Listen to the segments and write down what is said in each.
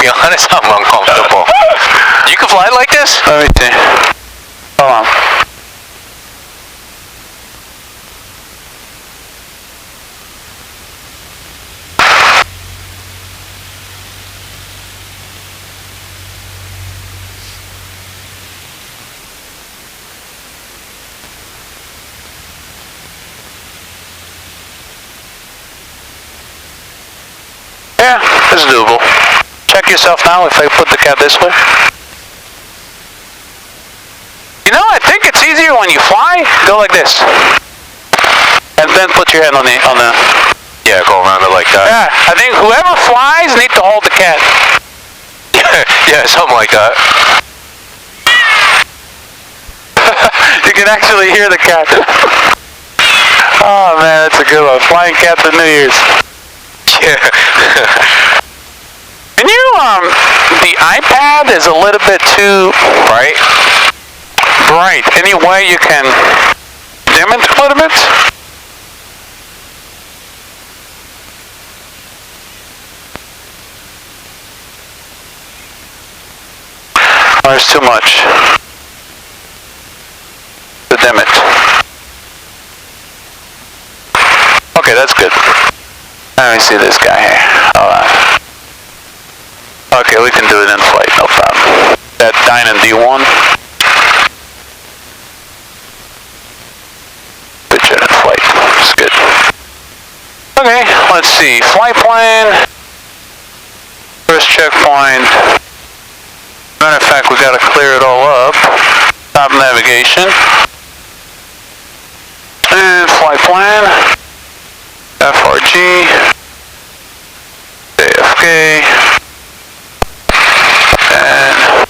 be honest, I'm uncomfortable. You can fly like this? Let me see. Hold on. Yeah, it's doable. Check yourself now if I put the cat this way. You know, I think it's easier when you fly. Go like this. And then put your hand on the... Yeah, go around it like that. Yeah, I think whoever flies needs to hold the cat. Yeah, something like that. You can actually hear the cat. Oh man, that's a good one. Flying cat for New Year's. Yeah. Can you, the iPad is a little bit too bright. Any way you can dim it a little bit? Or it's too much to dim it. Okay, that's good. Let me see this guy here. Hold on. Okay, we can do it in flight, no problem. That Dynan D1. Picture in flight. It's good. Okay, let's see. Flight plan. First checkpoint. Matter of fact, we gotta clear it all up. Stop navigation. And flight plan. FRG. JFK. And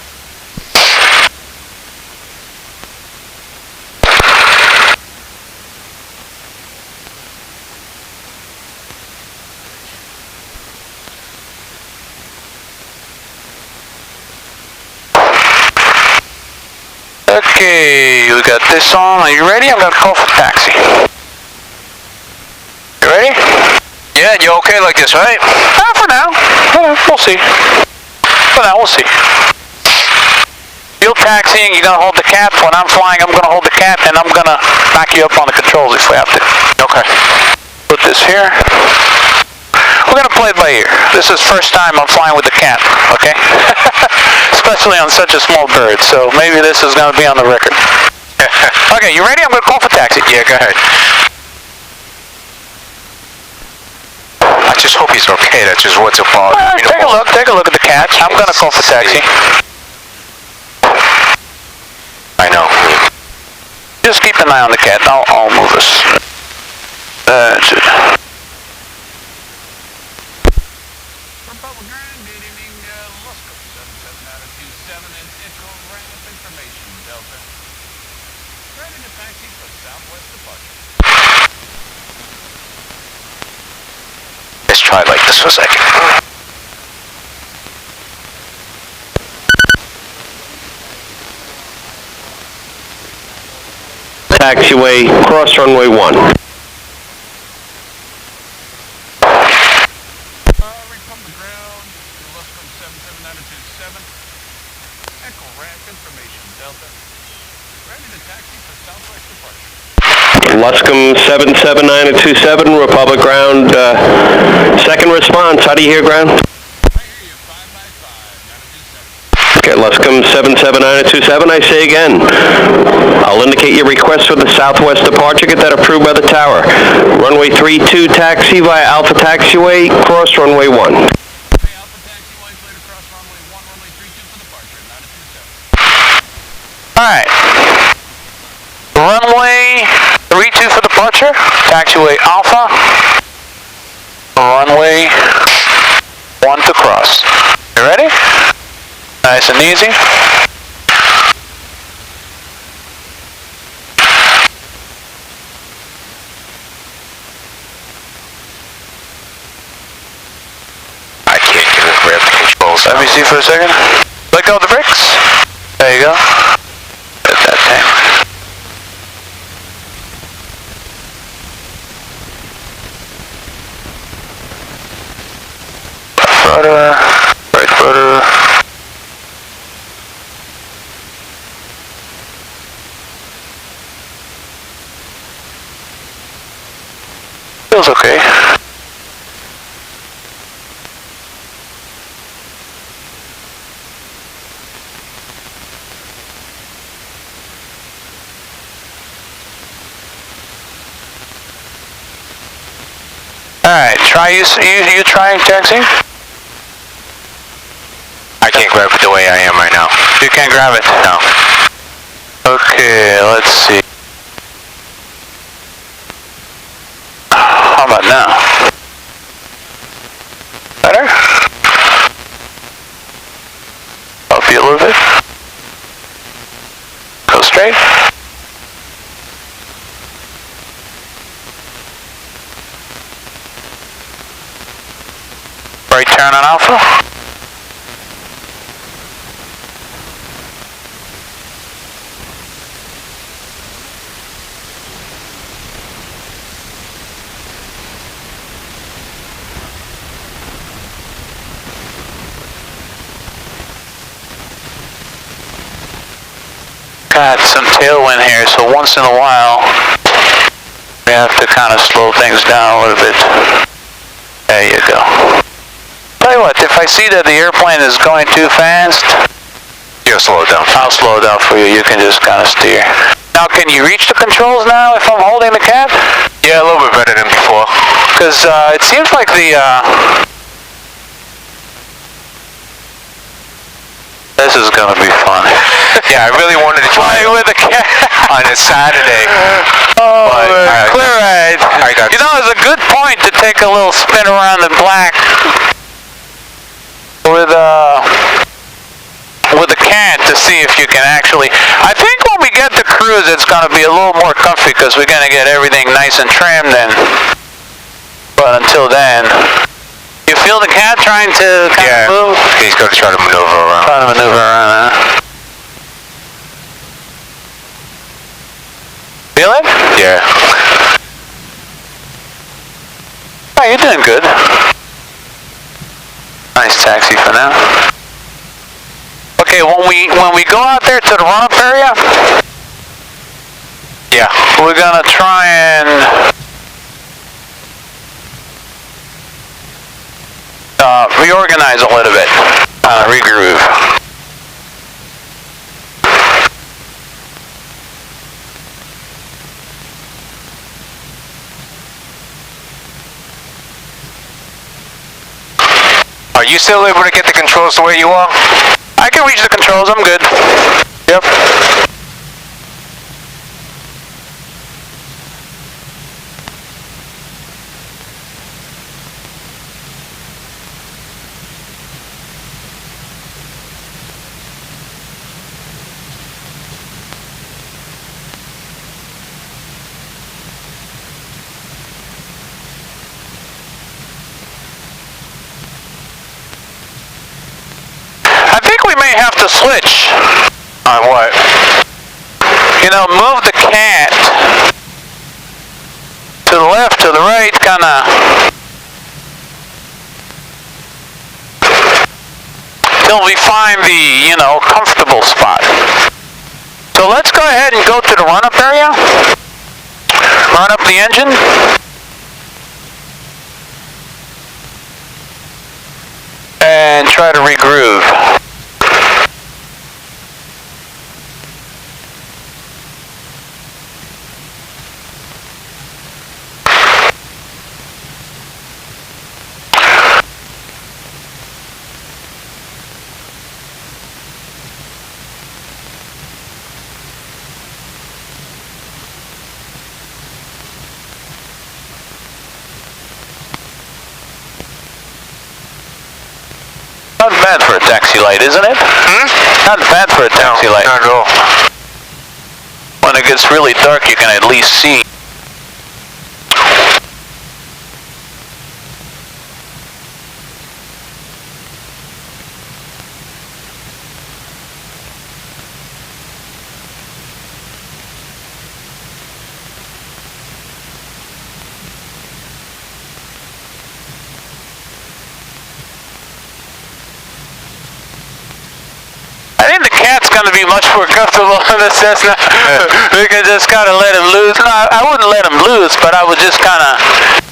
okay, we got this on. Are you ready? I'm gonna call for taxi. You ready? Yeah, you okay like this, right? For now. We'll see. For now, we'll see. You're taxiing, you're gonna hold the cat. When I'm flying, I'm gonna hold the cat, and I'm gonna back you up on the controls if we have to. Okay. Put this here. We're gonna play it by ear. This is first time I'm flying with the cat, okay? Especially on such a small bird, so maybe this is gonna be on the record. Okay, you ready? I'm gonna call for taxi. Yeah, go ahead. I just hope he's okay. That's just what's about. Take a look at the cat. I'm gonna call for taxi. I know. Just keep an eye on the cat. I'll move us. That's it. Good evening, Luscombe, 77927 and Echo ramp information, Delta. Ready to taxi for Southwest departure. Let's try it like this for a second. Taxiway, cross runway 1. From the ground, Luscombe 77927. Echo ramp information, Delta. Ready to taxi for Southwest departure. Luscombe 77927, Republic ground. Second response, how do you hear ground? I hear you, 595, 927. Okay, Luscombe 77927, I say again. I'll indicate your request for the Southwest departure, get that approved by the tower. Runway 32 taxi via Alpha Taxiway, cross runway 1. Hey, Alpha Taxiway, cleared across runway 1, runway 32 for departure, 927. Alright. Runway 32 for departure. Taxiway Alpha. Runway 1 to cross. You ready? Nice and easy. I can't get it grab the controls. Let me see for a second. Let go of the brakes. There you go. At that time. Left rudder, right rudder. Feels okay. Alright, try you trying taxiing? I can't grab it the way I am right now. You can't grab it? No. Okay, let's see. How about now? Better? Up you a little bit. Go straight. Right turn on Alpha. Got some tailwind here, so once in a while we have to kind of slow things down a little bit. There you go. Tell you what, if I see that the airplane is going too fast, You'll slow it down. I'll slow it down for you. You can just kind of steer. Now, can you reach the controls now if I'm holding the cap? Yeah, a little bit better than before. Because it seems like the this is gonna be fun. Yeah, I really wanted to try Flying with a cap on a Saturday. Oh, But, clear ride. I got You know, it's a good point to take a little spin around the black with a cat to see if you can actually. I think when we get to cruise, it's gonna be a little more comfy because we're gonna get everything nice and trimmed. But until then, you feel the cat trying to kind Yeah, of move? he's going to try to maneuver around. Trying to maneuver around, huh? Feel it? Yeah. Oh, you're doing good. Nice taxi for now. Okay, when we go out there to the run-up area, Yeah. we're gonna try and reorganize a little bit, regroove. Are you still able to get the controls to where you are? I can reach the controls, I'm good. Yep. Have to switch. On what? You know, move the cat to the left, to the right, kinda. Till we find the, you know, comfortable spot. So let's go ahead and go to the run-up area. Run up the engine. And try to regroove. Not bad for a taxi light, isn't it? Not bad for a taxi light. Not at all. When it gets really dark, you can at least see. Cat's going to be much more comfortable in the Cessna. We can just kind of let him loose. No, I wouldn't let him loose, but I would just kind of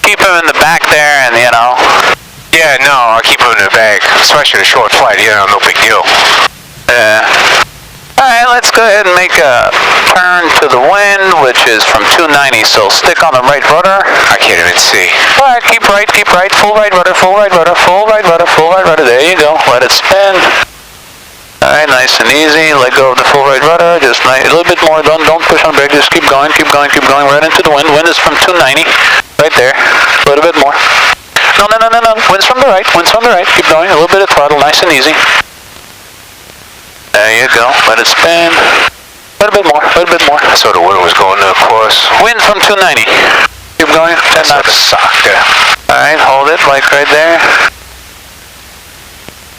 keep keep him in the back there and, you know. Yeah, no, I'll keep him in the bag, especially in a short flight, you know, no big deal. Yeah. Alright, let's go ahead and make a turn to the wind, which is from 290, so stick on the right rudder. I can't even see. Alright, keep right, full right rudder, full right rudder, full right rudder, full right rudder, there you go, let it spin. Alright, nice and easy, let go of the full right rudder, just a little bit more, don't push on brake, just keep going, right into the wind. Wind is from 290, right there, a little bit more. No, wind's from the right, keep going, a little bit of throttle, nice and easy. There you go, let it spin. A little bit more. I saw the wind was going across. Wind from 290. Keep going, 10 That's knots. suck, yeah. Alright, hold it, like right there.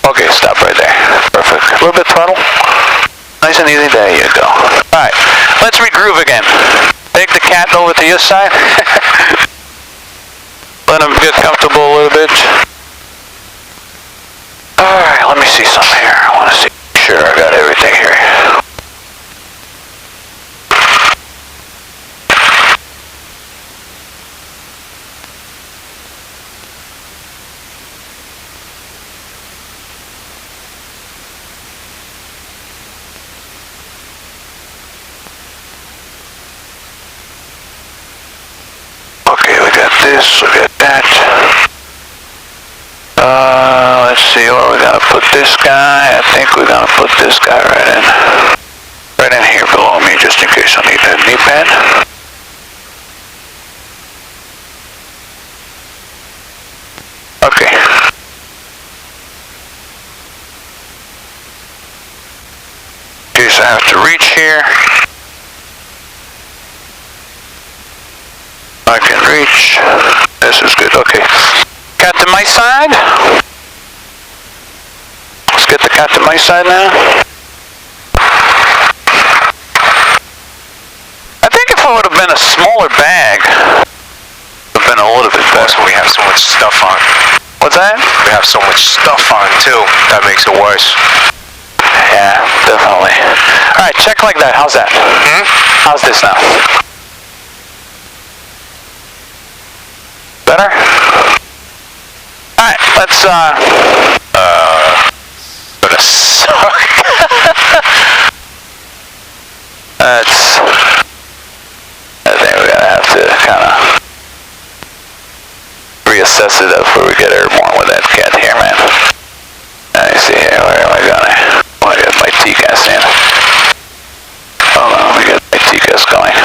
Okay, stop right there. Perfect. A little bit throttle. Nice and easy, there you go. Alright, let's regroove again. Take the cat over to your side. Let him get comfortable a little bit. Alright, let me see something here. I want to see. Sure, I got everything here. Okay, we got this, we got that. Let's see where we're gonna put this guy. I think we're gonna put this guy right in here below me, just in case I need that knee pad. Okay. In case I have to reach here, I can reach. This is good. Okay. Cat to my side. Let's get the cat to my side now. I think if it would have been a smaller bag, it would have been a little bit better. Also, we have so much stuff on. What's that? We have so much stuff on, too. That makes it worse. Yeah, definitely. Alright, check like that. How's that? How's this now? Better? Alright, let's, Gonna suck. I think we're gonna have to kind of reassess it before we get airborne with that cat here, man. Let me see here, where am I going? Oh, I got my TCAS in. Hold on, we got my TCAS going.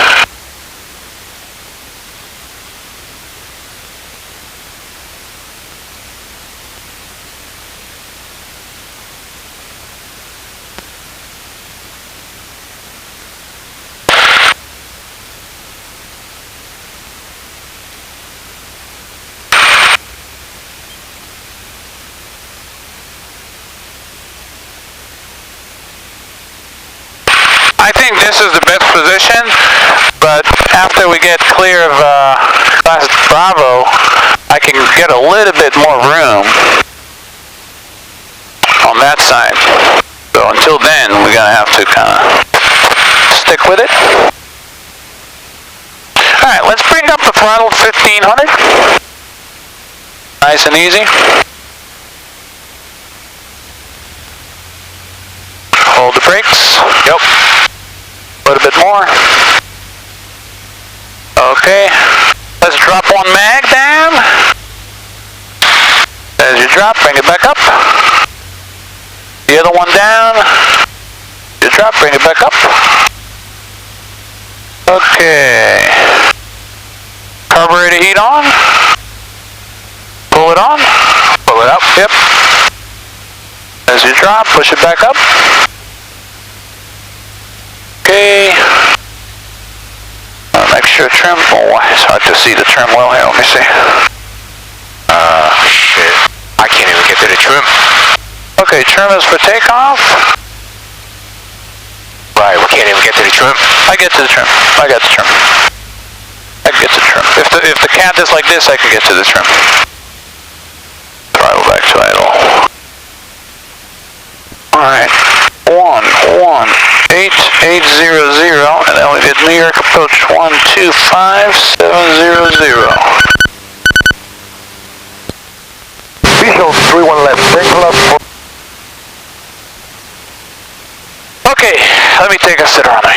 I think this is the best position, but after we get clear of class Bravo, I can get a little bit more room on that side. So until then, we're gonna have to kind of stick with it. Alright, let's bring up the throttle 1500. Nice and easy. Hold the brakes. Yep. A little bit more. Okay. Let's drop one mag down. As you drop, bring it back up. The other one down. You drop, bring it back up. Okay. Carburetor heat on. Pull it on. Pull it up. Yep. As you drop, push it back up. Okay. Make sure trim. Oh, it's hard to see the trim well here. Let me see. Shit. I can't even get to the trim. Okay, trim is for takeoff. Right, we can't even get to the trim. I get to the trim. I got the trim. I can get to the trim. If the cat is like this, I can get to the trim. Throttle back to idle. Alright. 11800, and then we get New York approach 125700. Usual 31 left, brake left. Okay, let me take a sit around me.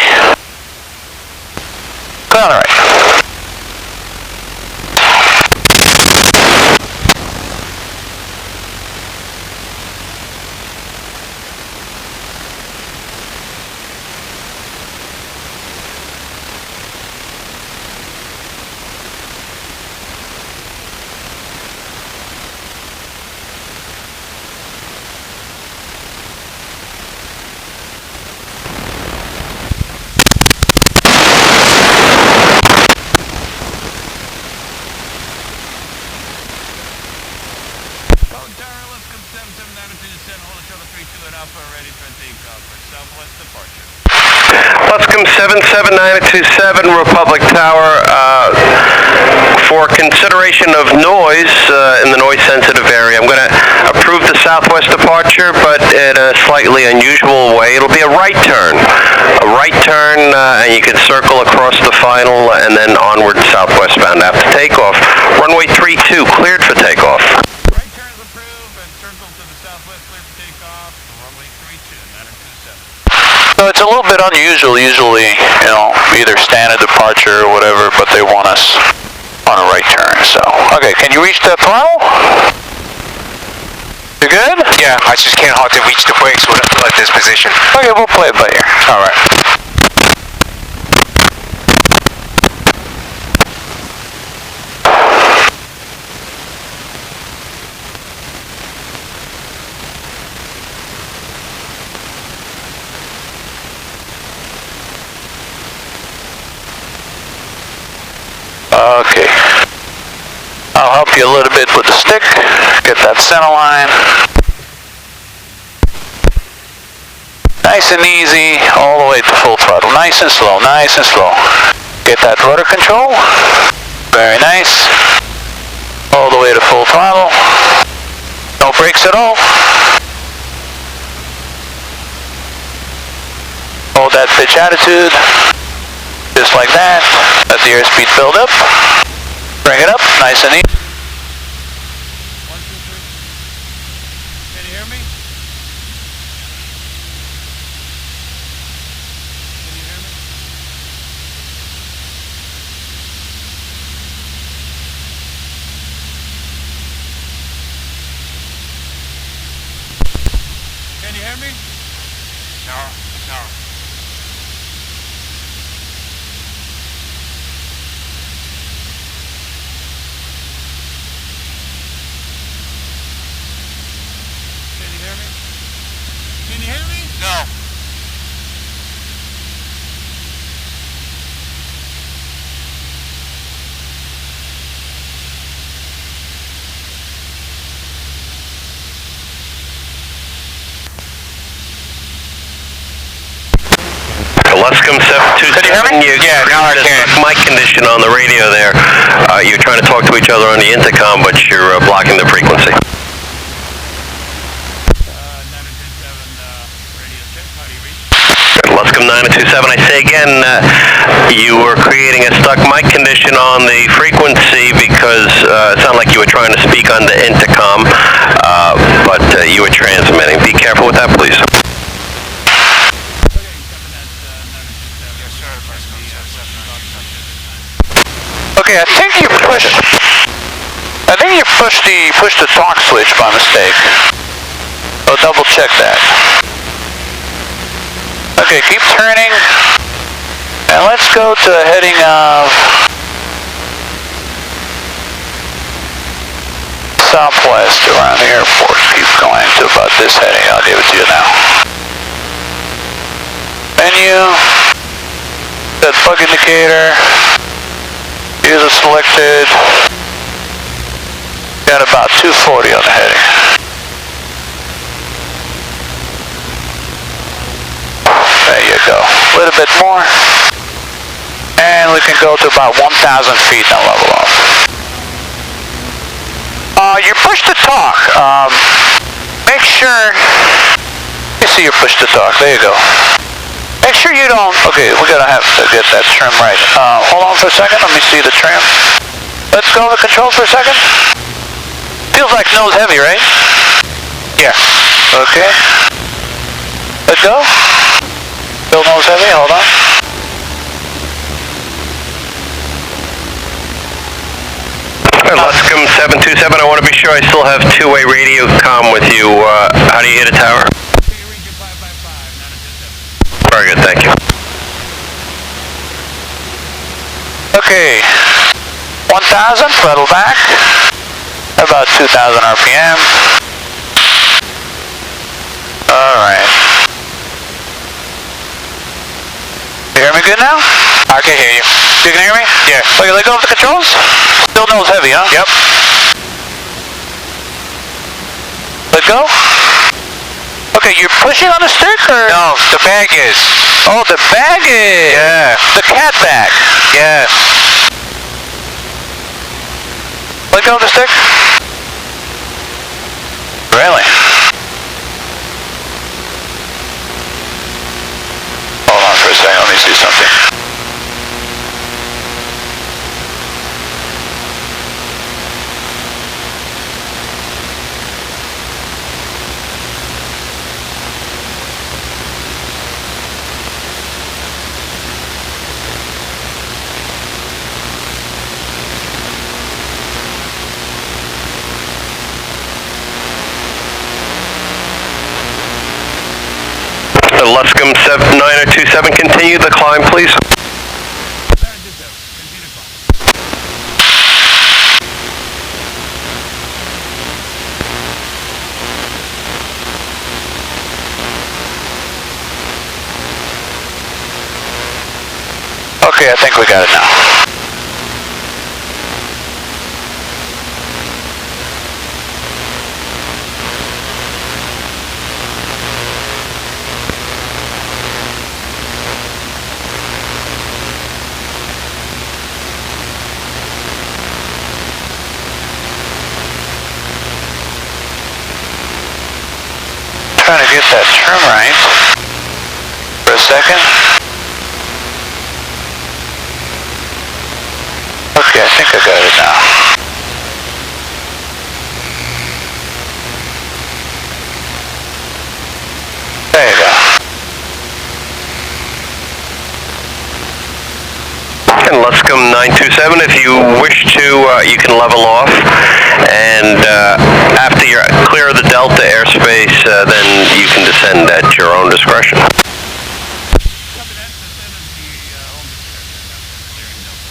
All right. Luscombe 7792, hold each other 32 at Alpha, ready for takeoff for Southwest departure. Luscombe 77927, Republic Tower, for consideration of noise in the noise-sensitive area, I'm going to approve the Southwest departure, but in a slightly unusual way. It'll be a right turn. A right turn, and you can circle across the final and then onward southwestbound after takeoff. Runway 32, cleared for takeoff. Right turn is approved and circle to the southwest, clear for takeoff for runway 32, 927. So it's a little bit unusual, usually, you know, either standard departure or whatever, but they want us on a right turn, so. Okay, can you reach the throttle? You good? Yeah, I just can't hardly reach the brakes at this position. Okay, we'll play it by ear. All right. Okay. I'll help you a little bit with the stick. Get that center line. Nice and easy, all the way to full throttle. Nice and slow, nice and slow. Get that rudder control. Very nice. All the way to full throttle. No brakes at all. Hold that pitch attitude. Just like that. Let the airspeed build up. Bring it up, nice and easy. 1, 2, 3. Can you hear me? Can you hear me? Can you hear me? No, no. Can you hear me? No. Luscombe 727, Yeah, now I can. Mic condition on the radio there. You're trying to talk to each other on the intercom, but you're blocking the frequency. 927, radio check. How do you reach? Luscombe 927, I say again, you were creating a stuck mic condition on the frequency because it sounded like you were trying to speak on the intercom, but you were transmitting. Be careful with that, please. Okay, I think you pushed the torque switch by mistake. So double check that. Okay, keep turning. And let's go to a heading of southwest around the airport. Keep going to about this heading. I'll give it to you now. Menu. That bug indicator. User selected. Got about 240 on the heading. There you go. A little bit more. And we can go to about 1,000 feet and level off. You push the torque. Make sure. You see you push the torque. There you go. Make sure you don't. Okay, we're gonna have to get that trim right. Hold on for a second. Let me see the trim. Let's go to control for a second. Feels like nose heavy, right? Yeah. Okay. Let go. Still nose heavy, hold on. Luscombe 727, I want to be sure I still have two-way radio comm with you. How do you hit a tower? Region 555, 927. Very good, thank you. Okay. 1,000, throttle back. About 2,000 RPM. Alright. You hear me good now? I can hear you. You can hear me? Yeah. Okay, let go of the controls. Still nose heavy, huh? Yep. Let go. Okay, you're pushing on the stick or? No, the bag is. Oh, the bag is. Yeah. The cat bag. Yeah. Let go of the stick. Really? Hold on for a second, let me see something. Luscombe 9027, continue the climb, please. 927, continue climb. Okay, I think we got it now. Trying to get that trim right for a second. Okay, I think I got it now. There you go. And Luscombe 927, if you wish to, you can level off. And after you're clear of the Delta airspace, then you can descend at your own discretion. Copy that. Descend is the home discretion. Clearing Delta.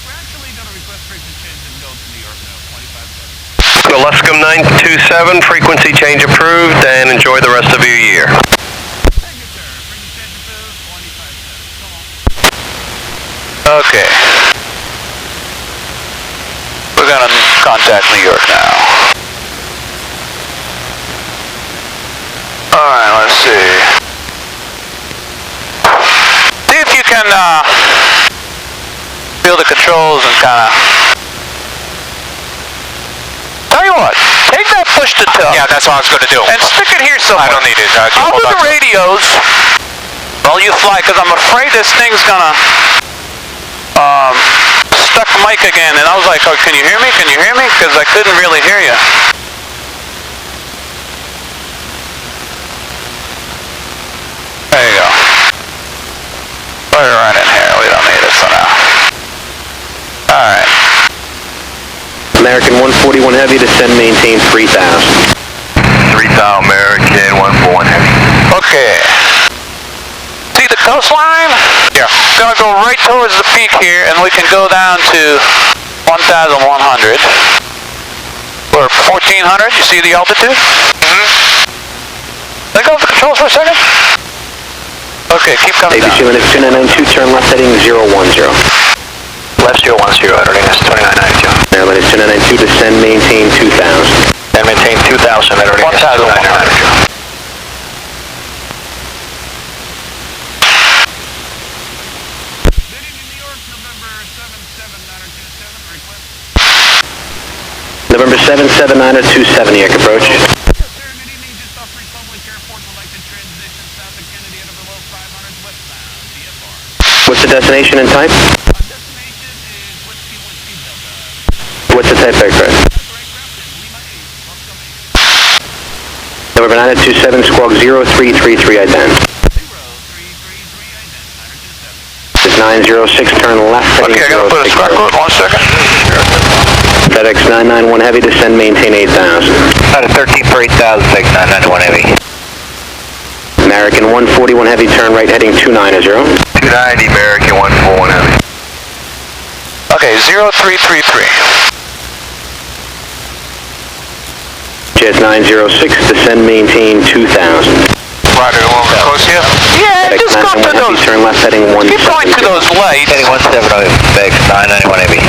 We're actually going to request frequency change and go to New York now. 25 seconds. The Luscombe 927, frequency change approved, and enjoy the rest of your year. Thank you, sir. Frequency change approved. 25 seconds. Come on. Okay. We're gonna contact New York now. Alright, let's see. See if you can feel the controls and kinda... Tell you what, take that push to tilt. Yeah, that's what I was going to do. And stick it here somewhere. I don't need it. I'll do the radios while you fly, because I'm afraid this thing's gonna stuck mic again. And I was like, oh, can you hear me? Can you hear me? Because I couldn't really hear you. There you go. Put it right in here. We don't need it for now. Alright. American 141 Heavy, descend, maintain 3,000. 3,000 American 141 Heavy. Okay. See the coastline? Yeah. Gonna go right towards the peak here, and we can go down to 1,100. We're 1,400. You see the altitude? Let go of the controls for a second. Okay, keep coming down. ABC Linux 2992, turn left heading 010. Left 010, readiness 2992. Air Linux 2992, descend, maintain 2,000. And maintain 2,000 at readiness 2992. City to New York, November 77927. Request. November 77927, York approach. Yes, sir. Good evening. Just off Republic Airport. Would like to transition south of Kennedy at or below 500 westbound. DFR. What's the destination and type? Destination is Whiskey Delta. What's the type aircraft? Aircraft is Lima 8. November 927, squawk 0333 ident. 0333 ident, is 906, 927. turn left. Okay, I gotta put a squawk code, 1 second. FedEx 991 Heavy, descend, maintain 8,000. Out of 13 for 8,000, take 991 Heavy. American 141 Heavy, turn right, heading 290. 290, American 141 Heavy. Okay, 0333. Jet 906, descend, maintain 2,000. Roger, the one close here? Yeah, FedEx just go 991 to Heavy, those, turn left, heading 170. keep going to those lights. Heading 170, FedEx 991 Heavy.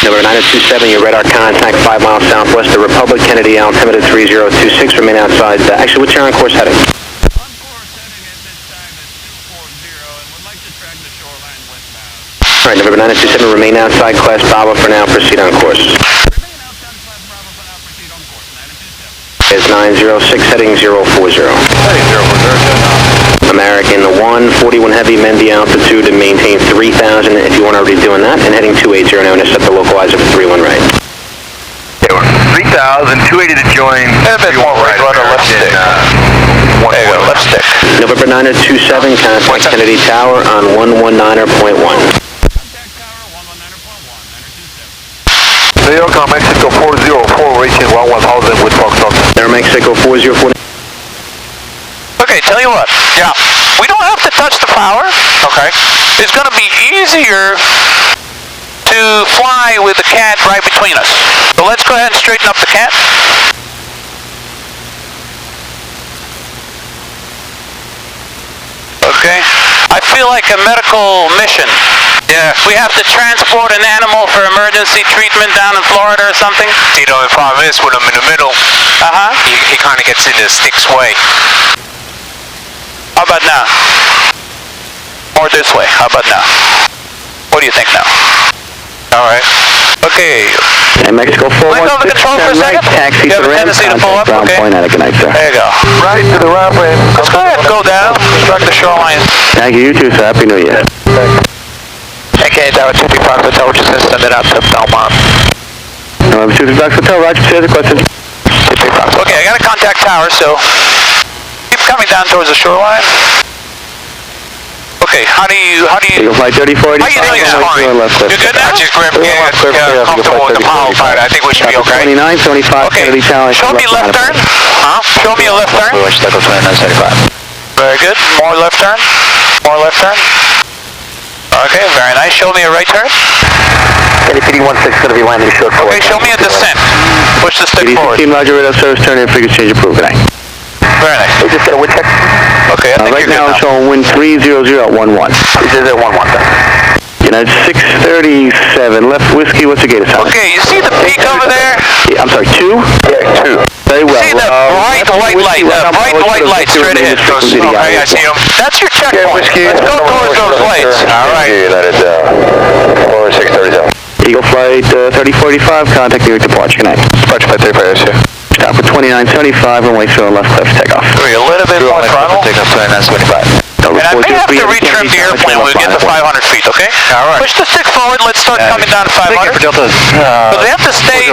Number 927, your radar contact 5 miles southwest of Republic, Kennedy, altimeter 3026, remain outside. Actually, what's your on-course heading? On course heading at this time is 240 and would like to track the shoreline westbound. All right, November 927, remain outside, class Bravo for now, proceed on course. Remain outside Class Bravo for now, proceed on course, 927. Is 906, heading 040. Heading 040. American 141 Heavy, mend the altitude and maintain 3,000 if you weren't already doing that, and heading 280 now, intercept the localizer for 31 right. 3,000, 280 to join. A bit more right, rudder, left stick. There you go, left stick. November 927, contact Kennedy Tower on 119.1. Contact tower 119.1, 927. New York, Mexico 404, reaching 11000 with Foxtrot. Air Mexico 404. Okay, tell you what. Yeah. We don't have to touch the power. Okay. It's going to be easier to fly with the cat right between us. So let's go ahead and straighten up the cat. Okay. I feel like a medical mission. Yeah. We have to transport an animal for emergency treatment down in Florida or something. You know, the problem is when I'm in the middle, Uh-huh. he kind of gets into Stick's way. How about now? Or this way. How about now? What do you think now? All right. Okay. Air Mexico 416. Let go of the control for a right, second. taxi You have to a ramp, tendency to pull up, contact ground okay? point, good night, sir. There you go. Right to the ramp and... Let's go ahead and go down. Strike the shoreline. Thank you, you too, sir. Happy New Year. Okay, Tower 235 Hotel, which is send it out to Belmont. November 235 Hotel, Roger, say the question. 235. Okay, I got to contact tower, so keep coming down towards the shoreline. Okay, how do you... Eagle Flight 3485. How you doing now? You good now? I just grabbed comfortable with the power fighter. I think we should be okay. 29, 75, Okay, Kennedy Tower. show me left turn. Huh? Show me a left turn. Very good. More left turn. More left turn. Okay, very nice. Show me a right turn. NPD 16 going to be landing short for... Okay, show me a descent. Push the stick forward. Team Roger, radar service, turn in, figures change approved. Good night. Very nice. We just got a wind check. Okay, I think Right you're now, good showing wind 300 at 11. 300 11, United 637, left whiskey, what's the gate assignment? Okay, you see the peak over there? Yeah, I'm sorry, 2? Yeah, 2. Very well. See the bright white light, bright light straight ahead. Okay, I see him. That's your checkpoint. Let's go towards those lights. All right. That is 4637. Eagle Flight 3045, contact New York departure. Good night. Departure by 35 here. Stop at 2975, runway 3 on left cliff, takeoff. A little bit more throttle. Take off 2975. And I may have to retrim the airplane when we get to 500 feet, okay? All right. Push the stick forward, let's start coming down to 500. But they have to stay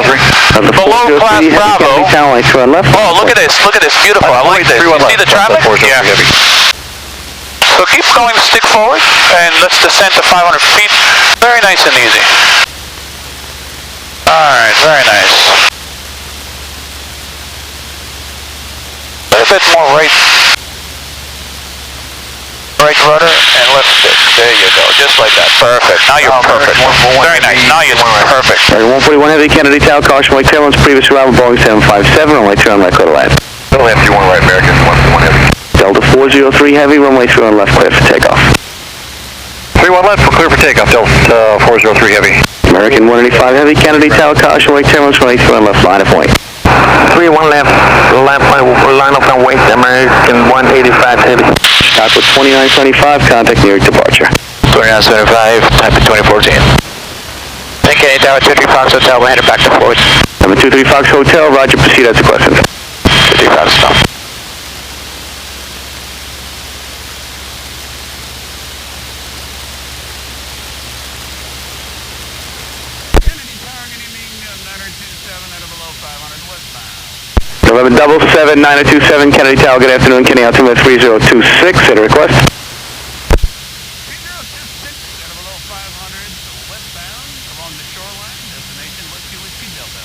below Class Bravo. Oh, look at this, beautiful. I like this. You see the traffic? Yeah. So keep going, stick forward, and let's descend to 500 feet. Very nice and easy. Alright, very nice. A little bit more right rudder and left stick. There you go, just like that. Perfect. Now you're perfect. Very nice. Now you're perfect. 141 Heavy, Kennedy Tower, caution, white tail, previous arrival, Boeing 757, runway 3 on left cliff, left. Only have 31 right, American, 141 Heavy. Delta 403 Heavy, runway 3 on left clear for takeoff. 31 left, for clear for takeoff, Delta 403 Heavy. American 185 Heavy, Kennedy Tower, caution, white tail, runway 3 on left, line of point. 31 left, line up and wait, American 185 Heavy. Stop with 2925, contact New York departure. 2975, type of 2014. Okay, Tower 235 Fox Hotel, we're headed back to Fort. Number 23 Fox Hotel, Roger, proceed as requested. 235 stop. Kennedy Tower, good evening, 927 out of below 500 westbound. 11 77927 Kennedy Tower, good afternoon, Kenny altimeter 3026, at a request. 3026 at a below 500, so westbound along the shoreline, destination Whiskey Delta.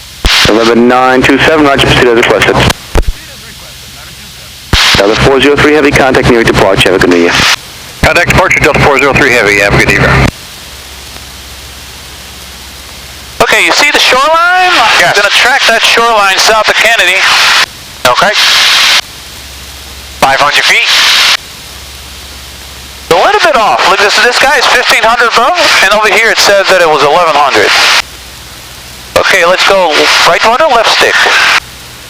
11927, roger, proceed as requested. Proceed as requested, Ladder 27. Delta 403 Heavy, contact near departure, have a good New Year. Contact departure, Delta 403 Heavy, have a good evening. Okay, you see the shoreline? Yes. I'm going to track that shoreline south of Kennedy. Okay. 500 feet. A little bit off. Look, this guy is 1,500 above, and over here it says that it was 1,100. Okay, let's go right rudder, left stick.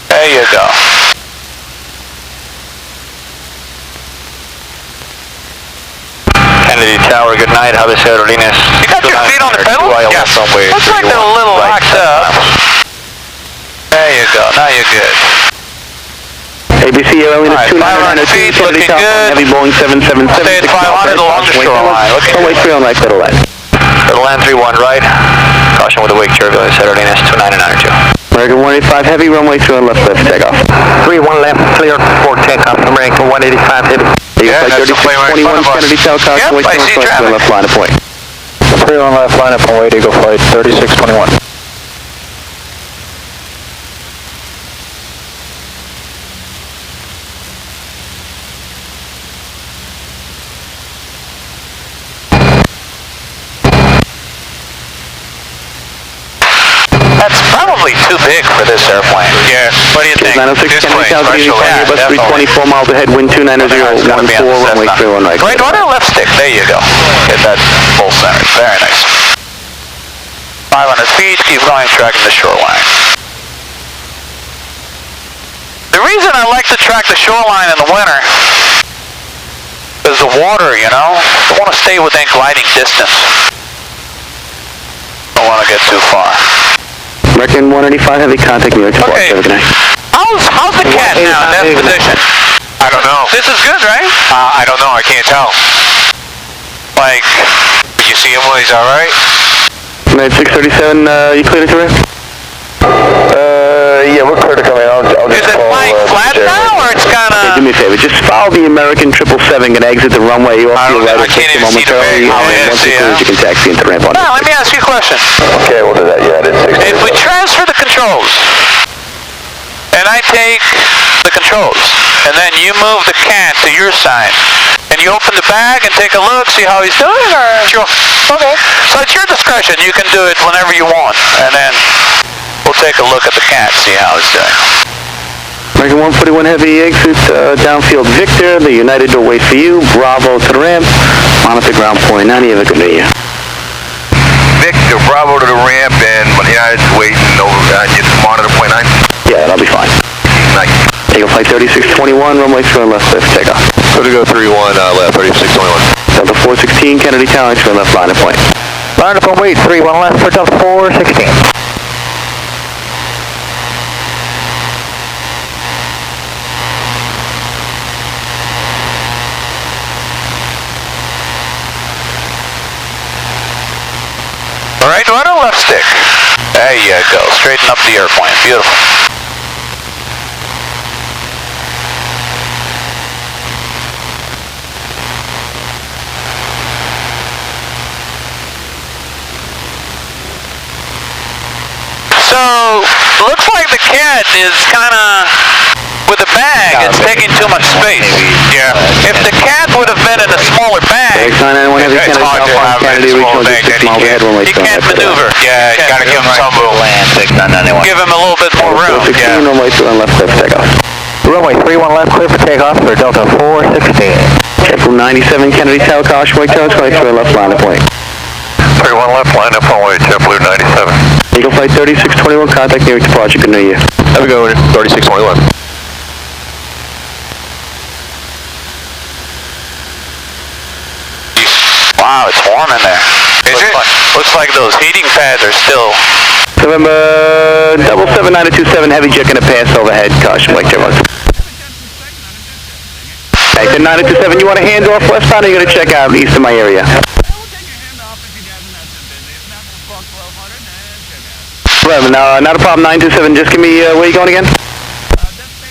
There you go. Kennedy Tower, good night, Javier Aerolíneas. You got your feet on the pedal? Yes. Looks like they're a little locked up. There you go, now you're good. ABC Aerolíneas 299 feet, looking good. Heavy Boeing 777. Stay at 500 along the shoreline. Runway 3 on right, middle left. Land 31 right. Caution with the wake turbulence, Aerolíneas 299 American 185 Heavy, runway 2 on left takeoff. 31 left, clear for takeoff, American 185 Heavy. Yeah, that's the plane right in front 21 of us. Kennedy Tower, Yep, I see traffic. left line of point. 31 left, line up on way to Eagle Flight 3621. That's probably too big for this airplane. Yeah. What do you think? 906 This Kennedy plane, Tower, especially. bus 324 miles ahead, wind 290, 14, runway 3 on right. Right rudder, left stick, there you go. Get that full center, very nice. 500 feet, keep going, tracking the shoreline. The reason I like to track the shoreline in the winter is the water, you know? I want to stay within gliding distance. Don't want to get too far. American 185 Heavy, contact New York. Okay. How's the cat now in that position? I don't know. This is good, right? I don't know. I can't tell. Like, Did you see him when he's all right? 637, you cleared it to rear? Yeah, we're clear to come in. I'll Is it flying flat now, or it's kind of... Okay, do me a favor. Just follow the American 777, gonna exit the runway. You I can't even see the bag. Once you clear, you can taxi into the ramp on. Now, let me ask you a question. Okay, we'll do that. Yeah, I did 60. If we transfer the controls, and I take the controls, and then you move the cat to your side, and you open the bag and take a look, see how he's doing, or? Sure. Okay. So it's your discretion. You can do it whenever you want, and then we'll take a look at the cat, see how it's doing. American 141 Heavy, exit downfield Victor. The United will wait for you. Bravo to the ramp. Monitor ground point 90. Have a good New Year. Victor, Bravo to the ramp, and United's waiting over. You monitor point 9? Yeah, that'll be fine. Nice. Eagle Flight 3621, runway 2 on left, takeoff. Go to go 31 left, 3621. Delta 416, Kennedy Tower, 2 on left, line of point. Line up on wait, 31 left for Delta 416. Right rudder, left stick. There you go. Straighten up the airplane. Beautiful. So, looks like the cat is kind of, with the bag, it's taking too much space. Yeah. If the cat would have been in a smaller bag, It's hard to have a small bag that he can't maneuver. Yeah, you gotta give him some room. Give him a little bit more room. Yeah. Runway 2 on left, clear for takeoff. Runway 31 left, clear for takeoff for Delta 416. Triple 97 Kennedy Tower, caution, wait turns, right to left, line of point. 31 left, line up on way, JetBlue 97. Eagle Flight 3621, contact New York departure, good New Year. Have a good one, 3621. Wow, it's warm in there. Looks like those heating pads are still... November 77927 Heavy, jet gonna pass overhead, caution, wait turns. Hey, the 927, you want to hand off westbound, or you going to check out east of my area? We'll take your hand off if you guys are not so busy. If not, we'll squawk 1200 and check out. Well, not a problem, 927, just give me, where you going again? Destination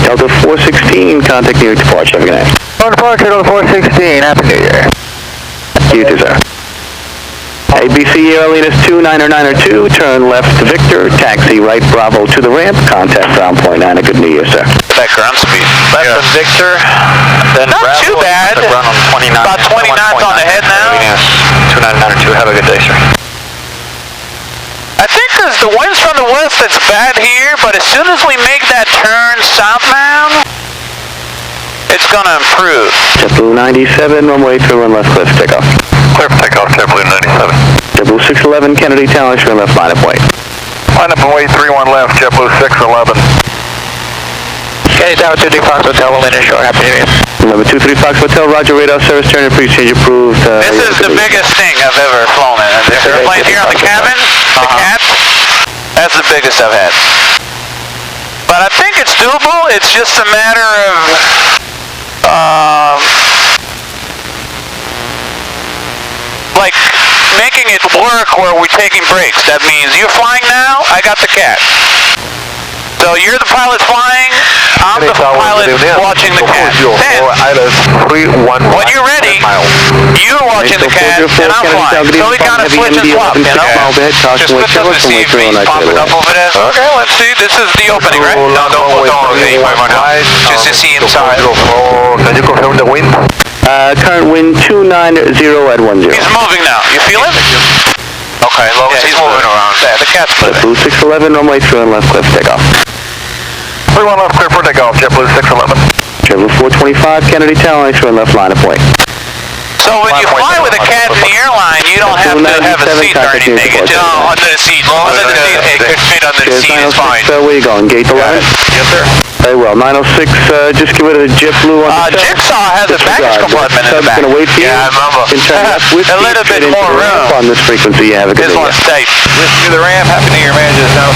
Delta 416, contact New York departure. Have a good night. Departure Delta 416, Happy New Year. You too, sir. ABC Airliness 29902, turn left to Victor, taxi right Bravo to the ramp, contact ground point 9, a good New Year, sir. That ground speed. Left from Victor, then Not Bravo, too bad. Run on 29. About 20 knots on the head now. 29902, have a good day, sir. I think there's the winds from the west that's bad here, but as soon as we make that turn southbound, it's going to improve. JetBlue 97, runway 31 left cliff, takeoff. Clear for takeoff, JetBlue 97. JetBlue 611, Kennedy Tower, turn left, line up weight. Line up and wait, 31 left, JetBlue 611. Kennedy Tower, 23 Fox Hotel, we'll land shore, Happy New Year. Number 23 Fox Hotel, roger, radar service, turn and pre-change approved. This is the biggest thing I've ever flown in. This airplane here on the cabin, the cat, that's the biggest I've had. But I think it's doable. It's just a matter of like making it work where we're taking breaks. That means you're flying now, I got the cat. So you're the pilot flying, I'm the pilot watching the cat. Then, when you're ready, you're watching the cat and I'm flying. So we kind of switch and swap, you know? Just put us to see if he's popping up over there. Okay, let's see. This is the opening, right? No, don't just to see inside. Can you confirm the wind? Current wind 290 at 10. He's moving now. You feel it? Okay, low. Yeah, he's moving around. There, the cat's moving. JetBlue 611, runway 31 left cliff, takeoff. 31 left, clear for takeoff, JetBlue 611. JetBlue 425, Kennedy Tower, turn left, line up weight. So when you fly with a cat in the airline, you don't have to have a seat or anything. It's just under the seat. Under the seat. It could fit under the seat. It's fine. Where are you going? Gate 11? Yes, sir. Very well. 906, just give it a JetBlue on the Jigsaw has a baggage compartment in the back. Going to wait for you. Yeah, I remember. You can turn left with a little bit more room on this frequency. You have a good This day. one's tight. Just through the ramp, Happy New Year, man, just now.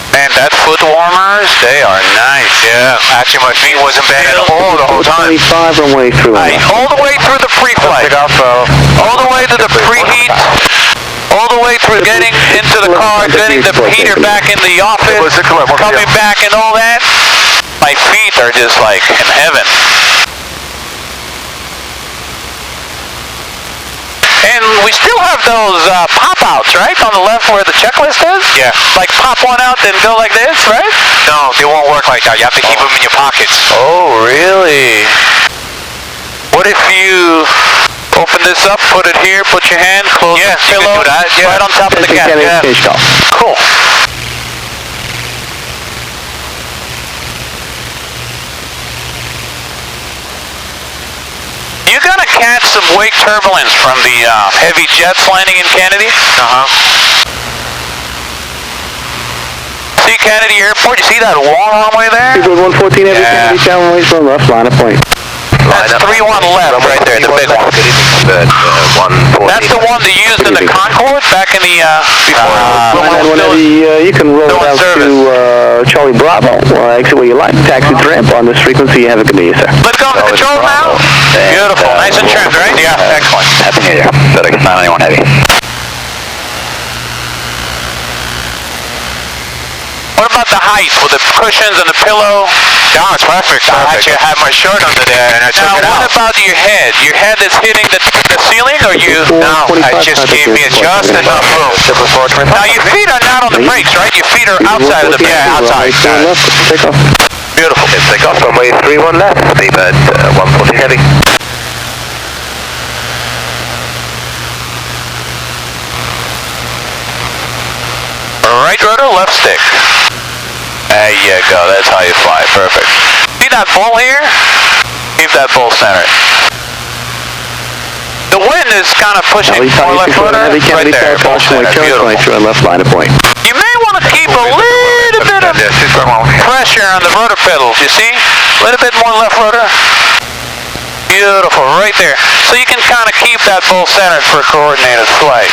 Man, that foot warmers, they are nice. Yeah. Actually, my feet wasn't bad at all the whole time. 25 runway through. All the way through the pre-flight. All the way to the preheat. All the way through getting into the car, getting the heater back in the office, coming back and all that. My feet are just like in heaven. And we still have those pop-outs, right? On the left where the checklist is? Yeah. Like pop one out and go like this, right? No, they won't work like that. You have to keep them in your pockets. Oh, really? What if you open this up, put it here, put your hand, close the pillow, right on top of the cat? Yeah. Cool. You're going to catch some wake turbulence from the heavy jets landing in Kennedy. See Kennedy Airport? You see that long runway there? 114 heavy Kennedy Tower, runway from left, line of point. That's 3-1 left right there, the big one. That's the one they used in the Concorde back in the, before you can roll it out to Charlie Bravo, exit where you like, taxi to ramp on this frequency, you have a good day, sir. Let's go to the control now. Beautiful, nice and trimmed, right? Yeah, excellent. Happy New Year. 991 heavy. What about the height with the cushions and the pillow? No, it's perfect. I actually have my shirt under there and I took it out. Now, what about your head? Your head is hitting the ceiling or you? No, I just gave me just enough room. Now, your feet are not on the brakes, right? Your feet are outside of the brakes. Yeah, outside. Beautiful. Take off runway 31 left. Leave at 140 heavy. Right rudder, left stick. There you go, that's how you fly, perfect. See that bull here? Keep that bull centered. The wind is kind of pushing more left rudder, right there, bull centered, beautiful. Left line of point. You may want to keep a little bit of pressure on the rudder pedals, you see? A little bit more left rudder. You Beautiful, right there. So you can kind of keep that bull centered for coordinated flight.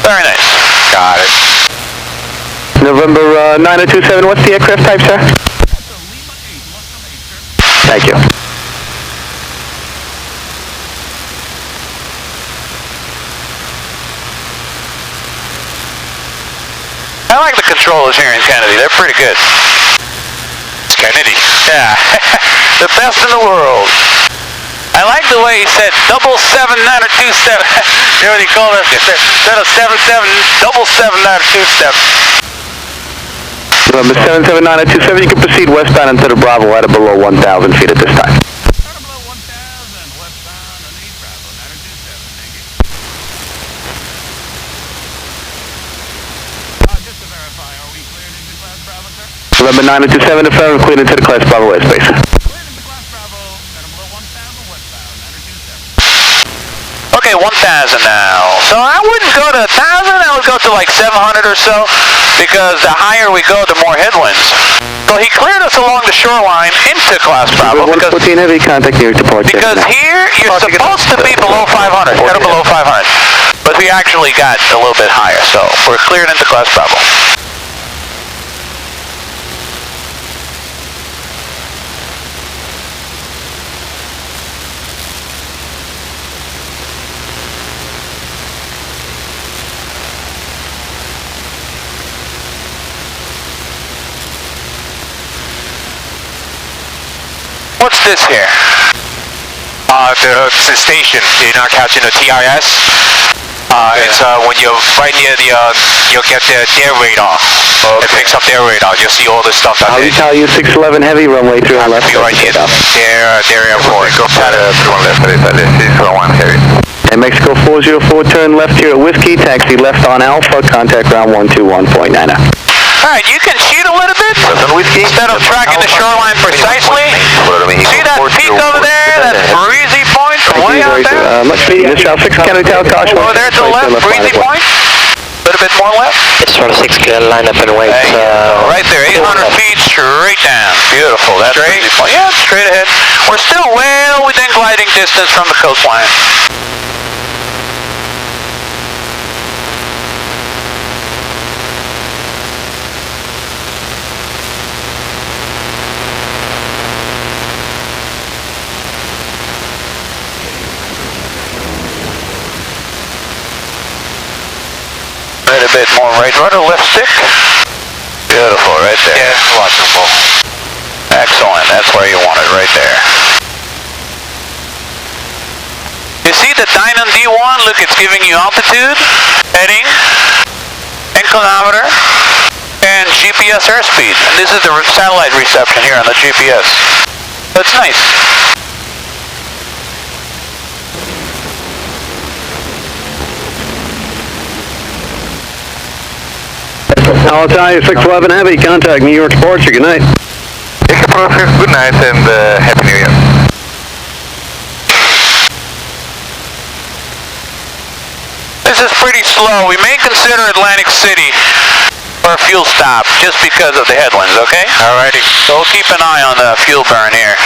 Very nice. Got it. November 9027, what's the aircraft type, sir? That's a Lima 8, Luscombe 8, sir. Thank you. I like the controllers here in Kennedy. They're pretty good. It's Kennedy. Yeah, the best in the world. I like the way he said 77927. You know what he called us? Instead of 77, 77927. November 77927, you can proceed westbound into the Bravo at or below 1,000 feet at this time. Starting below 1,000, westbound on the Bravo 927, thank you. Just to verify, are we cleared into Class Bravo, sir? November 9027, affirm, cleared into the Class Bravo airspace. Cleared into Class Bravo, starting below 1,000, westbound 927. Okay, 1,000 now. So I wouldn't go to 1,000, I would go to like 700 or so, because the higher we go, the more headwinds. So he cleared us along the shoreline into Class Bravo, because 114 heavy, contact near departure. here you're supposed to be below 500, head below 500. But we actually got a little bit higher, so we're cleared into Class Bravo. What's this here? The station. You're not catching the TIS. It's when you're right near the, you'll get their radar. Okay. It picks up their radar. You'll see all the stuff out I'll there. tell you 611 heavy, runway 3 on left. Be right near their airport. Go for the 3 on left. 611 heavy. And Mexico 404, turn left here at Whiskey, taxi left on Alpha, contact ground 121.90. Alright, you can cheat a little bit. Instead of tracking the shoreline precisely. See that peak over there? That breezy point way out there? Much better. This South 6 Kennedy Tower, caution. Over there to the left, breezy point. A little bit more left. It's from 6, line up and wait. Right there, 800 feet straight down. Beautiful. That's straight. Yeah, straight ahead. We're still well within gliding distance from the coastline. A bit more right rudder, left stick. Beautiful, right there. Yeah, watchable. Excellent, that's where you want it, right there. You see the Dynon D1? Look, it's giving you altitude, heading, inclinometer, and GPS airspeed. And this is the satellite reception here on the GPS. That's nice. I'll tell you 611 heavy, contact New York departure, good night. Good night and Happy New Year. This is pretty slow. We may consider Atlantic City for a fuel stop just because of the headwinds, okay? Alrighty. So we'll keep an eye on the fuel burn here.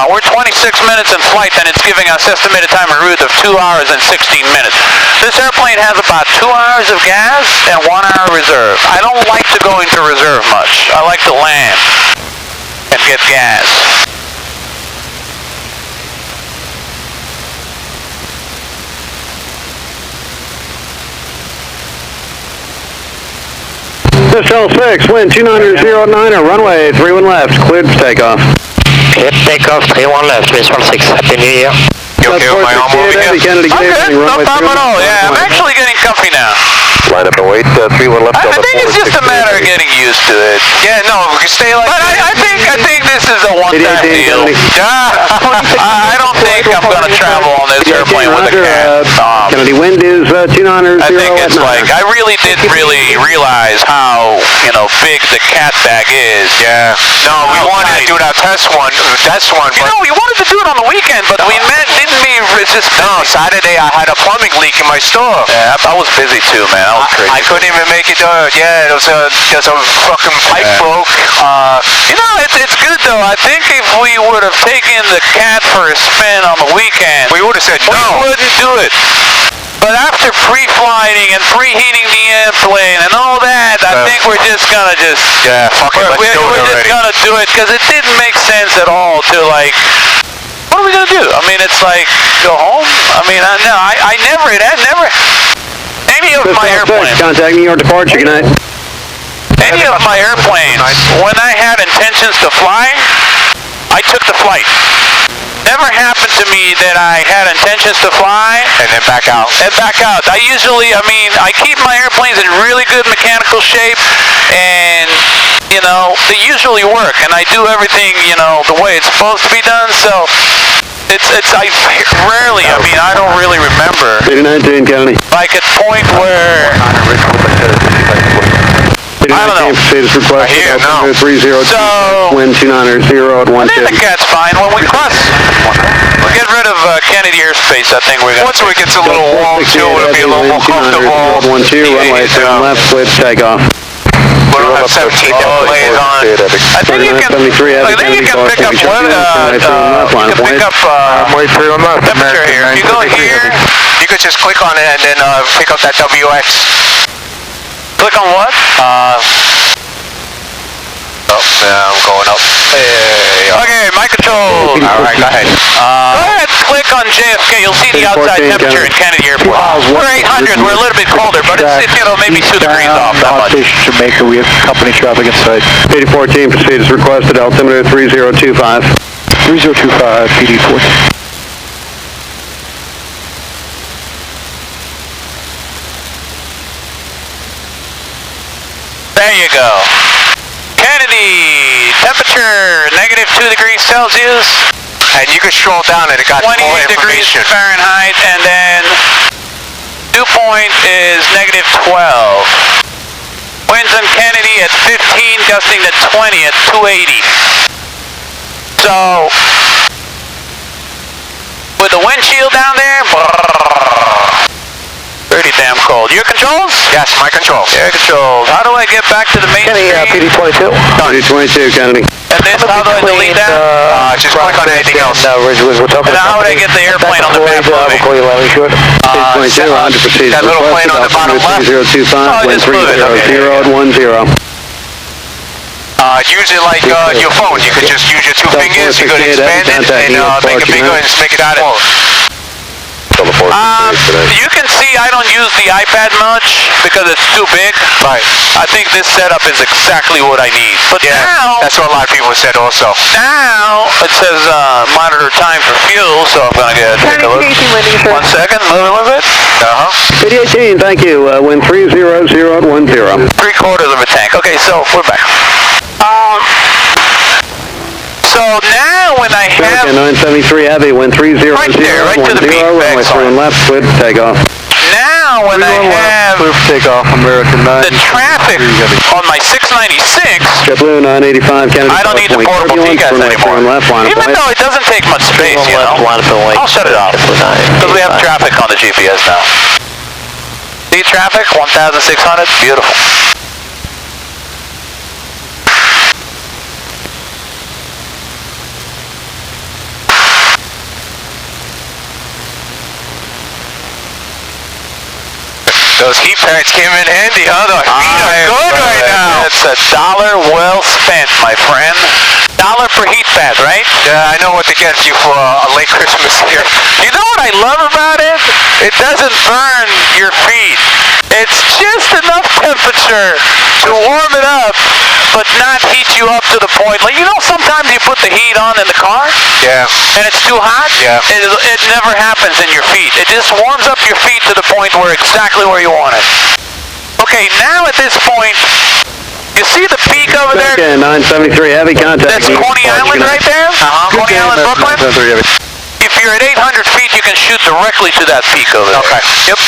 We're 26 minutes in flight and it's giving us estimated time en route of 2 hours and 16 minutes. This airplane has about 2 hours of gas and 1 hour reserve. I don't like to go into reserve much. I like to land and get gas. This L6, wind 29009, runway 31 left, cleared for takeoff. Clear takeoff, 31 left, Wind 16, Happy New Year. You okay with my arm moving in? I'm good, no problem at all. Yeah, I'm actually getting comfy now. Line up and wait, 31 left. I think it's just a matter of getting used to it. Yeah, no, if we can stay like But I think this is a one-time deal. I don't think I'm going to travel on this airplane with a cat. Kennedy, wind is 290. I think it's like, I really didn't really realize how, big the cat bag is. Yeah. No, we wanted to do that test one. We wanted to do it on the weekend, but we didn't we resist. No, Saturday I had a plumbing leak in my store. Yeah, I was busy too, man. I was crazy. I couldn't even make it. Yeah, it was just a fucking pipe broke. It's good though. I think if we would have taking the cat for a spin on the weekend, We would have said no. we wouldn't do it. But after pre-flighting and preheating the airplane and all that, I think we're just gonna Yeah, fuck it, let's do it we're just already. gonna do it because it didn't make sense at all to like, what are we gonna do? I mean, it's like, go home? I mean, I never, any of my airplanes, Contacting your departure, good night. any of my airplanes, when I had intentions to fly, I took the flight. Never happened to me that I had intentions to fly And then back out. and back out. I keep my airplanes in really good mechanical shape, and, you know, they usually work, and I do everything, you know, the way it's supposed to be done, so I don't really remember, 19 County. like, at point where, I don't know. Status request. I hear, no. 30. So, Wind 290 at I 12. think the cat's fine. When we cross, we'll get rid of Kennedy airspace, I think we're going to. Once we get a little warm too, it'll be a little more comfortable. 12, runway 7 left, clear to take off. We don't have 17 plays on. I think you can pick up Runway 3 on left, temperature here. If you go here, You could just click on it and then pick up that WX. click on what? Oh, yeah, I'm going up. Hey, Okay, my control. Alright, go ahead. Go ahead, click on JFK. You'll see the outside 14, temperature in Kennedy Airport. We're 800. We're a little bit colder, but it's you know, maybe 2 degrees off that much. Station Jamaica, we have company traffic inside. 8014, proceed as requested, altimeter 3025. 3025, PD 14. There you go. Kennedy, temperature -2 degrees Celsius, And you can scroll down and it got more 28 degrees information. Fahrenheit, and then dew point is -12. Winds in Kennedy at 15, gusting to 20 at 280. So, with the wind chill down there, pretty damn cold. Your controls? Yes, my controls. Air controls. How do I get back to the main Kennedy, screen? PD 22. 22, Kennedy. And this, how do I delete that? Just click on anything else. We're talking And how would I get the airplane on the map moving? Before you land, we should. 22, Roger, proceed as That little plane requested, on the bottom left. 3025, Oh, wind just move it. 300 at 10. Use it like your phone. You could just use your 2 fingers. You could expand it and make it bigger and just make it smaller. You can see I don't use the iPad much because it's too big. Right. I think this setup is exactly what I need. But Yeah, now that's what a lot of people said also. it says monitor time for fuel, so I'm going to take a look. 1 second, move it a little bit. 8018, thank you, wind 300 at 10. 3/4 of a tank. Okay, so we're back. So now when I have 973 heavy, wind 300 Right there, right to the beat, runway excellent. 7 left, clear to take off. now when I have Clear for takeoff, American 9. the traffic on my 696, JetBlue 985, Kennedy. I don't need the portable TCAS anymore. Left, line of Even flight. though it doesn't take much space, you know. I'll shut it off because we have traffic on the GPS now. See traffic, 1,600, beautiful. Those heat pads came in handy, huh? The feet are good right now. It's $1 well spent, my friend. $1 per heat pad, right? Yeah, I know what to get you for a late Christmas here. You know what I love about it? It doesn't burn your feet. It's just enough temperature to warm it up, but not heat you up to the point. Like, you know, sometimes you put the heat on in the car, Yeah. and it's too hot. Yeah. It never happens in your feet. It just warms up your feet to the point where exactly where you want it. Okay, now at this point, you see the peak over there? Okay, 973 heavy, contact. That's Coney Island right there? Coney Island, Brooklyn? If you're at 800 feet, you can shoot directly to that peak over there. Okay. Yep.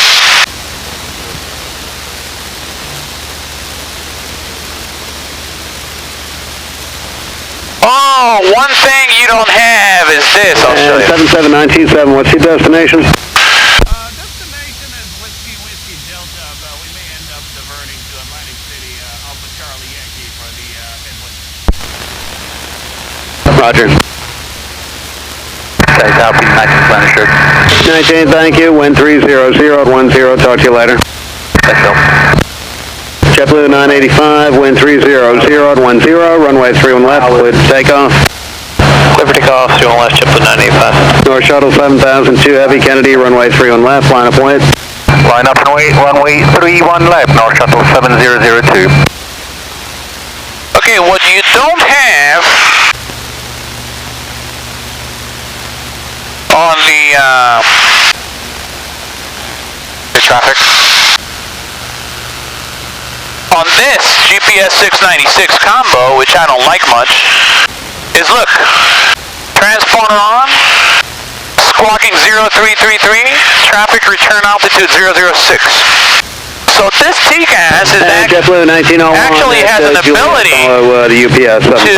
Oh, one thing you don't have is this. I'll show you. 77927, what's your destination? Destination is Whiskey Delta, but we may end up diverting to Atlantic City, Alpha Charlie Yankee for the headwind. Roger. States, Alpine 19 plan assured. 19, thank you. Wind 300 at 10. Talk to you later. That's Bill. JetBlue 985, wind 300 at 10. Runway 31 left, cleared to take off. Clear for takeoff, 31 left, JetBlue 985. North Shuttle 7002 Heavy, Kennedy, runway 31 left, line up and wait. Line up and wait, runway 31 left, North Shuttle 7002. Okay, what you don't have on the traffic. on this GPS 696 combo, which I don't like much, is look, transponder on, squawking 0333, traffic return altitude 006. So this TCAS is JetBlue 1901 actually has an ability the UPS to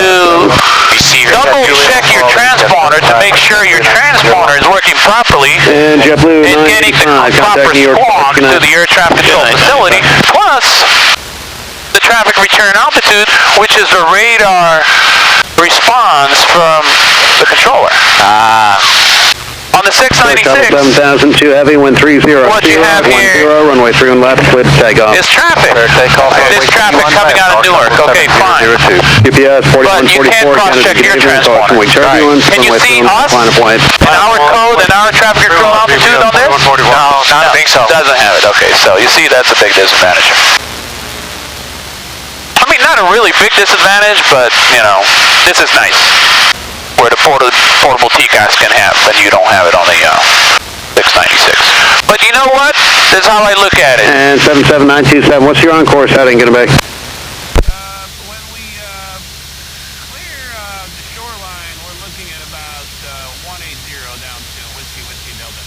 double check your transponder to make sure your transponder is working properly and JetBlue and getting the proper squawk to the air traffic control facility, plus the traffic return altitude, which is the radar response from the controller. On the 696, 7002 Heavy, wind 300 what you have here runway 31 left, cleared to take off. is traffic. This traffic coming out of Newark. Okay, fine. UPS But you can't 4144, cross-check your transponder. Can you see us and our code and our traffic control altitude on this? No, I don't think so. Doesn't have it. Okay, so you see that's a big disadvantage. I mean, not a really big disadvantage, but, you know, this is nice. Where the portable TCAS can have, and you don't have it on the 696. But you know what? This is how I look at it. And 77927, what's your on-course heading going to be? When we clear the shoreline, we're looking at about 180 down to Whiskey Delta.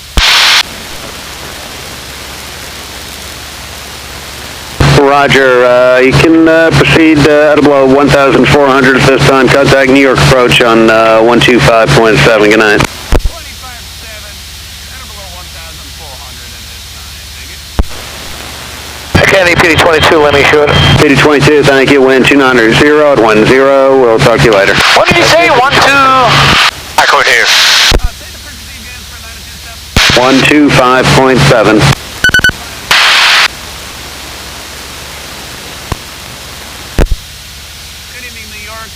Roger, you can proceed out of below 1,400 at this time. Contact New York approach on 125.7. Good night. 25.7, and below 1,400 at this time. Thank you. Kennedy, PD22, let me shoot. PD22, thank you. Wind 290 at 10. We'll talk to you later. What did you say? 1, 2? I couldn't hear. Say the frequency again for 125.7. 927. Good evening, New York.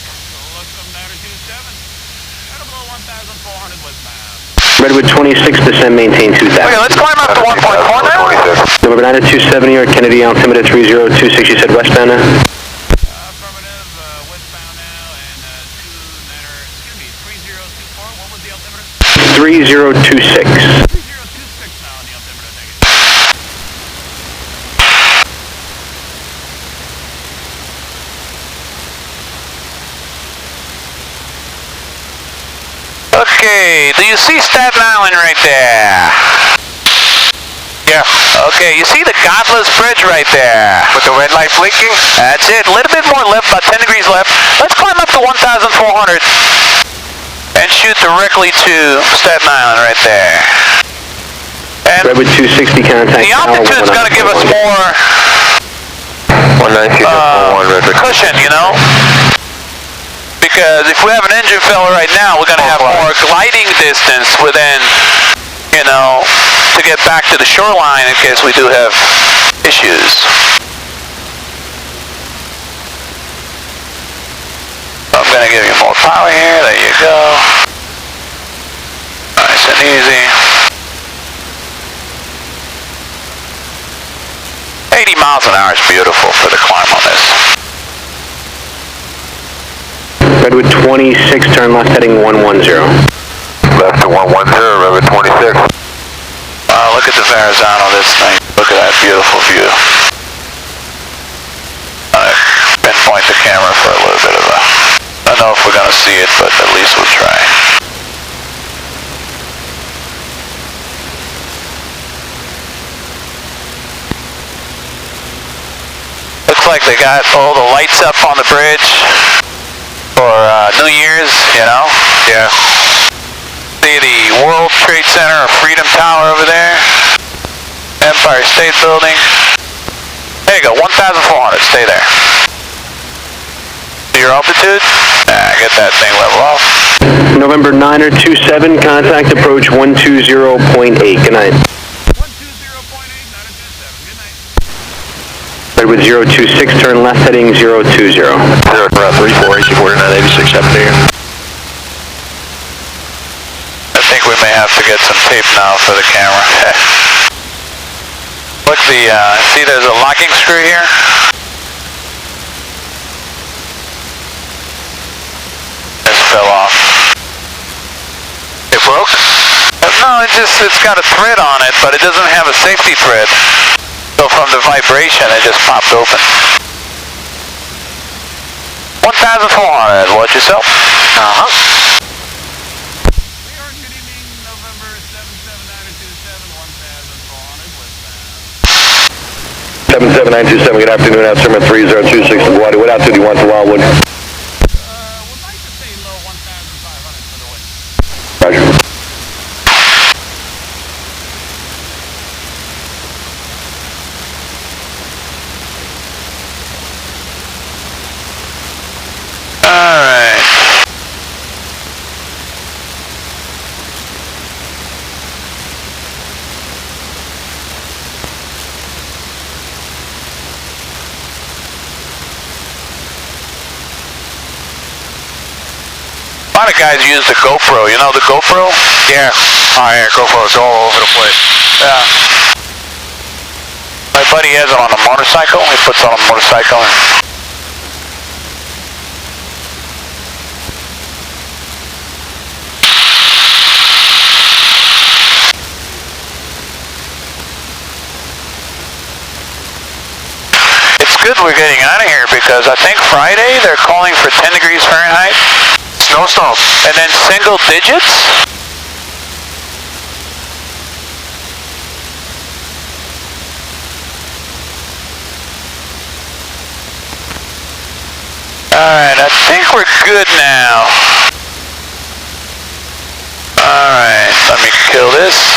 Luscombe 927. And below 1,400 westbound. Redwood 26%, maintain 2,000. Okay, let's climb up to 1.4 now. Number 927, New York, Kennedy, altimeter 3026, you said westbound now? Affirmative, westbound now, and 3024. What was the altimeter? 3026. 3026 now on the altimeter, thank you. Okay, do you see Staten Island right there? Yeah. Okay, you see the Godless Bridge right there? With the red light blinking? That's it. A little bit more left, about 10 degrees left. Let's climb up to 1,400 and shoot directly to Staten Island right there. And Redwood 260, contact. the altitude's going to give us more 192.1, cushion, you know? Because if we have an engine failure right now, we're going to have more gliding distance within, you know, to get back to the shoreline in case we do have issues. I'm going to give you more power here. There you go. Nice and easy. 80 miles an hour is beautiful for the climb on this. Redwood 26, turn left heading 110. Left to 110, Redwood 26. Look at the Verrazano of this thing. Look at that beautiful view. Pinpoint the camera for a little bit of a... I don't know if we're going to see it, but at least we'll try. Looks like they got all the lights up on the bridge for New Year's, you know? Yeah. See the World Trade Center or Freedom Tower over there. Empire State Building. There you go, 1,400, stay there. Your altitude? Get that thing level off. November 927, contact approach 120.8. Good night. 120.8, 927. Good night. Redwood 026, turn left heading 020. 34, 86, up there. I think we may have to get some tape now for the camera. Look, see there's a locking screw here? This fell off. It broke? No, it's got a thread on it, but it doesn't have a safety thread. So from the vibration, it just popped open. 1,400, watch yourself. Uh-huh. New York, good evening, November 77927, 1,000 on it, westbound. 77927, good afternoon, Altimeter 3026 in Guadi. What altitude do you want to Wildwood? Would like to say low 1,500 for the wind. Roger. Alright. A lot of guys use the GoPro. You know the GoPro? Yeah. Oh yeah, GoPro's all over the place. Yeah. My buddy has it on a motorcycle. He puts it on a motorcycle. It's good we're getting out of here because I think Friday they're calling for 10 degrees Fahrenheit. Snowstorm. And then single digits? Alright, I think we're good now. Alright, let me kill this.